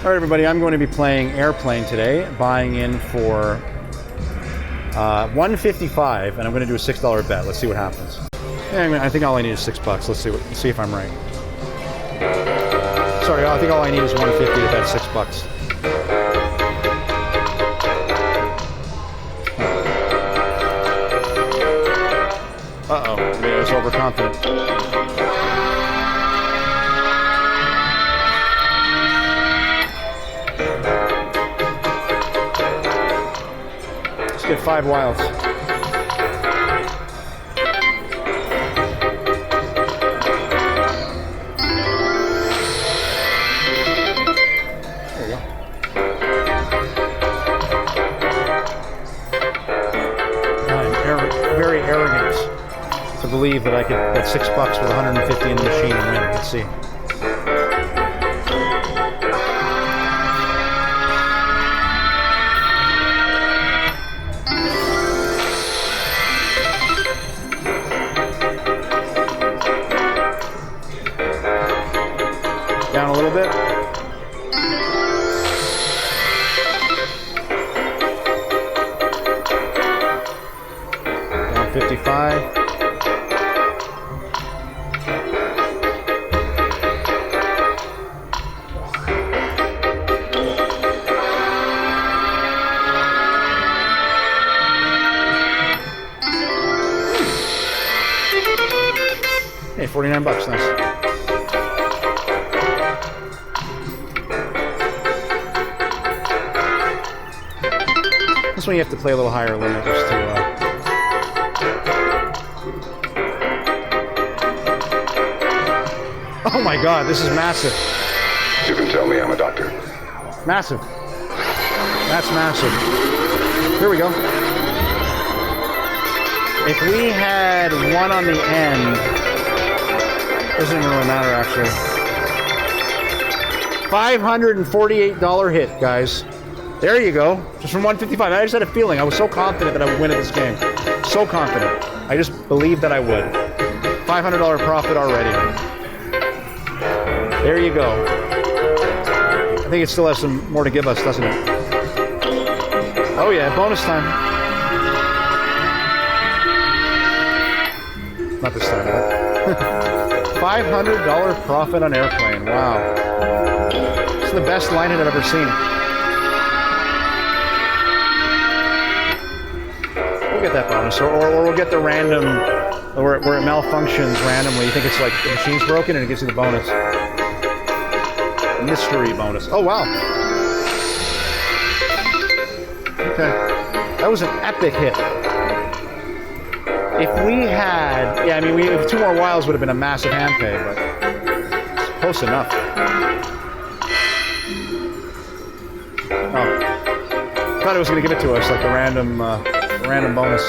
All right, everybody, I'm going to be playing Airplane today, buying in for $155, and I'm going to do a $6 bet. Let's see what happens. Yeah, I think all I need is $6. Let's see if I'm right. Sorry, I think all I need is $150 to bet $6. Uh-oh, maybe I was overconfident. Let's get 5 wilds. There we go. I'm very arrogant to believe that I could bet $6 with 150 in the machine and win. Let's see. Down a little bit. Down 55. Hey, $49, nice. This one you have to play a little higher limit just to... Oh my god, this is massive. You can tell me I'm a doctor. Massive. That's massive. Here we go. If we had one on the end... Doesn't even really matter, actually. $548 hit, guys. There you go. Just from 155. I just had a feeling. I was so confident that I would win at this game. So confident. I just believed that I would. $500 profit already. There you go. I think it still has some more to give us, doesn't it? Oh yeah, bonus time. Not this time, right? $500 profit on Airplane. Wow. It's the best line hit I've ever seen. We'll get that bonus, or we'll get the random, where it malfunctions randomly. You think it's like the machine's broken and it gives you the bonus. Mystery bonus. Oh, wow. Okay. That was an epic hit. If we had... Yeah, I mean, if 2 more wilds would have been a massive hand pay, but it's close enough. Oh. I thought it was going to give it to us, like the random bonus.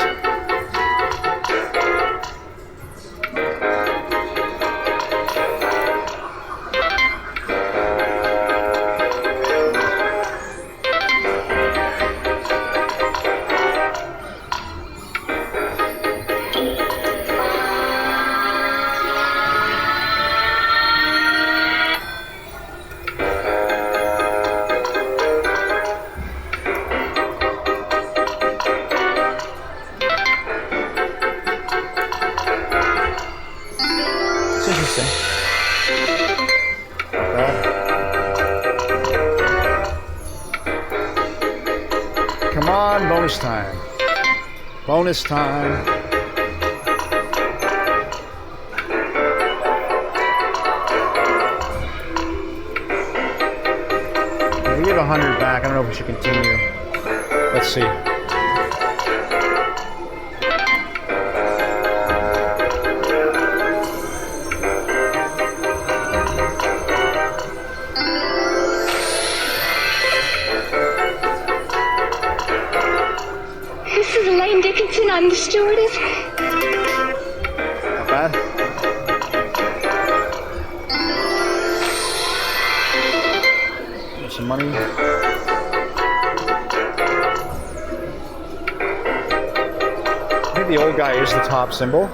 Interesting. Come on, bonus time. Bonus time. We have 100 back. I don't know if we should continue. Let's see. I'm the stewardess. Not bad. There's some money. I think the old guy is the top symbol.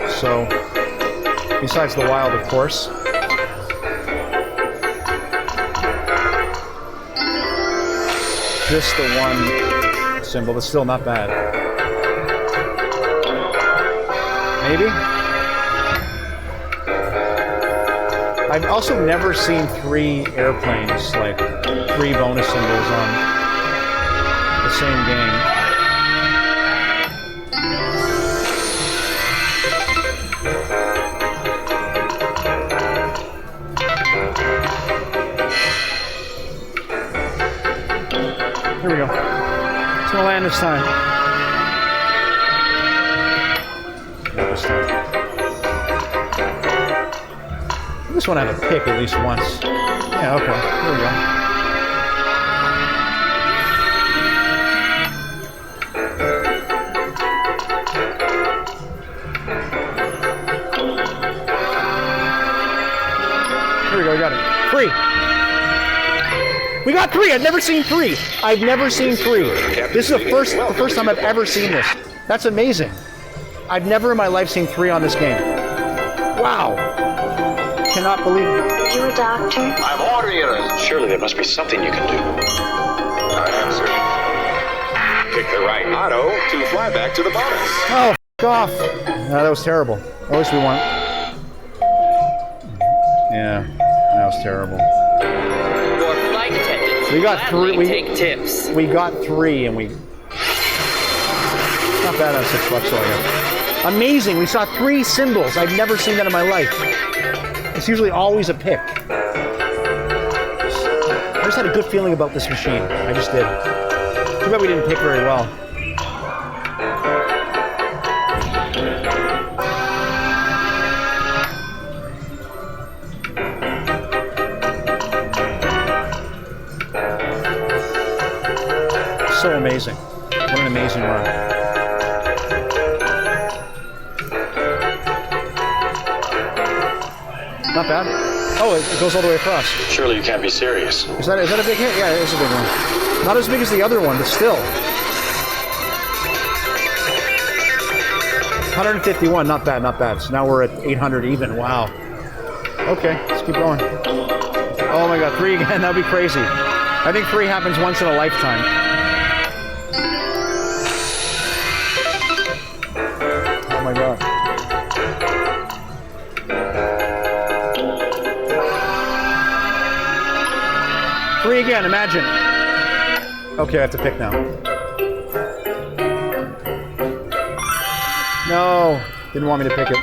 So, besides the wild, of course. just the one symbol, but still not bad. Maybe? I've also never seen 3 airplanes, like 3 bonus symbols on the same game. Here we go. It's gonna land this time. Not this time. I just want to have a pick at least once. Yeah, okay. Here we go. Here we go, we got it. 3! We got 3! I've never seen 3! I've never seen 3. This is the first time I've ever seen this. That's amazing. I've never in my life seen 3 on this game. Wow. Cannot believe it. You a doctor? I'm ordering it. Surely there must be something you can do. I am, sir. Pick the right auto to fly back to the bonus. Oh, f*** off. No, that was terrible. At least we won. Yeah, that was terrible. Your flight attendants We got gladly 3. take tips. We got 3 and we... Not bad on $6, I guess. Amazing, we saw 3 symbols. I've never seen that in my life. It's usually always a pick. I just had a good feeling about this machine. I just did. Too bad we didn't pick very well. So amazing. What an amazing run. Not bad. Oh, it goes all the way across. Surely you can't be serious. Is that a big hit? Yeah, it is a big one. Not as big as the other one, but still. 151, not bad, not bad. So now we're at 800 even. Wow. Okay, let's keep going. Oh my God, 3 again. That'd be crazy. I think 3 happens once in a lifetime. Oh my God. Three again, imagine. Okay, I have to pick now. No, didn't want me to pick it.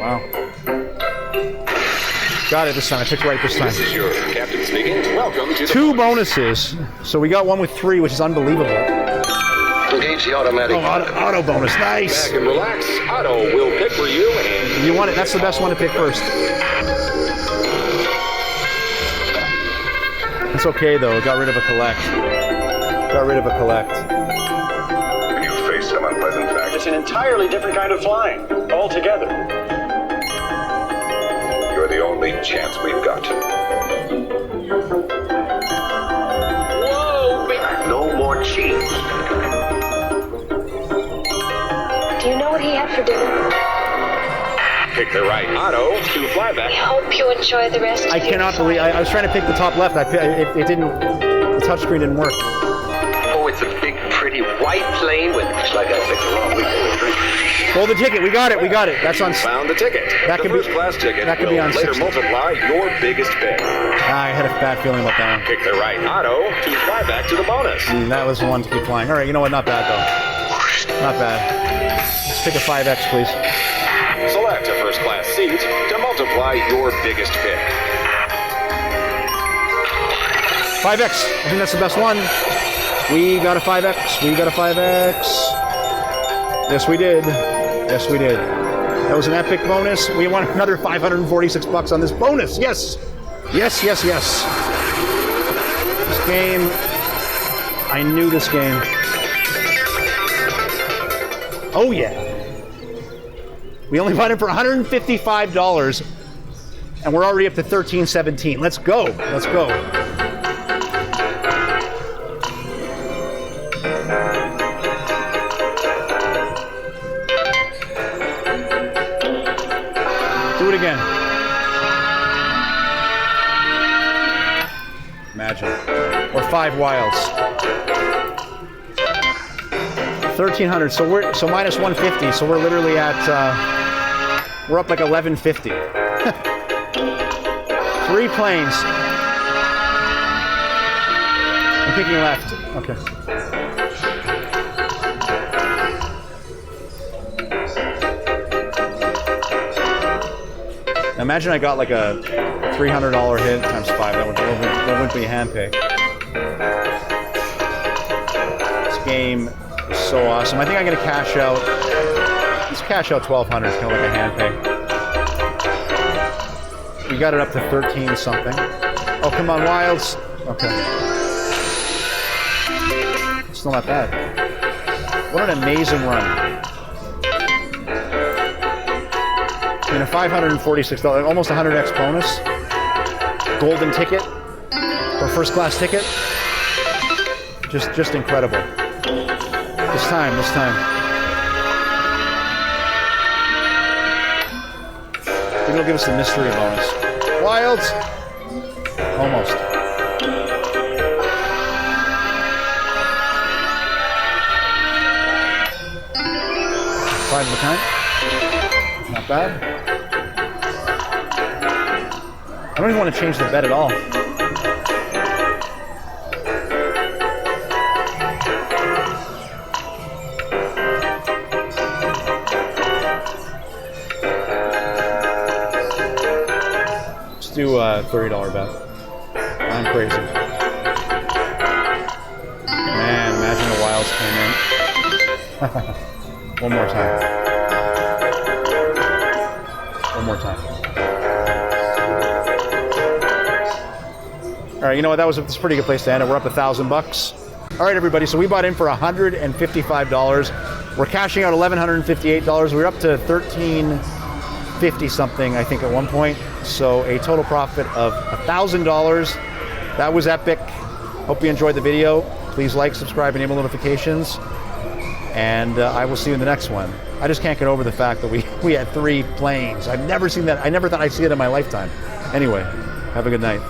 All right. Got it this time. I picked right this time. This is your captain speaking. Welcome to the 2 bonuses. So we got one with 3, which is unbelievable. Engage the automatic. Oh, auto bonus. Nice. Back and relax. Otto will pick for you. And You want it. That's the best one to pick first. It's okay, though. Got rid of a collect. Got rid of a collect. You face some unpleasant facts. it's an entirely different kind of flying altogether. You're the only chance we've got. Whoa, big... No more cheese. Do you know what he had for dinner? Pick the right auto to fly I back. hope you enjoy the rest I of your cannot believe. I was trying to pick the top left. It didn't. The touchscreen didn't work. Oh, it's a big, pretty white plane with... Looks like I picked the wrong week. Hold the ticket. We got it. We got it. That's on. Found the ticket. That the could be- first class ticket that could be will on later 60. multiply your biggest pick. I had a bad feeling about that one. Pick the right auto to fly back to the bonus. That was the one to keep flying. All right. You know what? Not bad though. Not bad. Let's pick a 5X, please. Select a first class seat to multiply your biggest pick. 5X. I think that's the best one. We got a 5X. We got a 5X. Yes, we did. Yes, we did. That was an epic bonus. We won another $546 on this bonus. Yes. Yes, yes, yes. This game. I knew this game. Oh, yeah. We only bought it for $155. And we're already up to 1317. Let's go. Let's go. Do it again. Imagine. Or 5 wilds. 1300. So minus 150. So we're literally at we're up like 1150. 3 planes. I'm picking left. Okay. Now imagine I got like a $300 hit times 5. That wouldn't be a hand pay. This game is so awesome. I think I'm gonna cash out. Let's cash out 1,200. It's kind of like a hand pay. We got it up to 13 something. Oh, come on, wilds. Okay. Still not bad. What an amazing run. I mean, a $546, almost 100x bonus. Golden ticket, or first class ticket. Just incredible. This time. Maybe it'll give us the mystery bonus. Wilds! Almost. 5 of a kind. Not bad. I don't even want to change the bet at all. Let's do a $30 bet. I'm crazy. Man, imagine the wilds came in. One more time. One more time. All right, you know what? That's a pretty good place to end it. We're up $1,000. All right, everybody. So we bought in for $155. We're cashing out $1,158. We're up to $1,350 something, I think, at one point. So a total profit of $1,000. That was epic. Hope you enjoyed the video. Please like, subscribe, enable notifications. And I will see you in the next one. I just can't get over the fact that we had 3 planes. I've never seen that. I never thought I'd see it in my lifetime. Anyway, have a good night.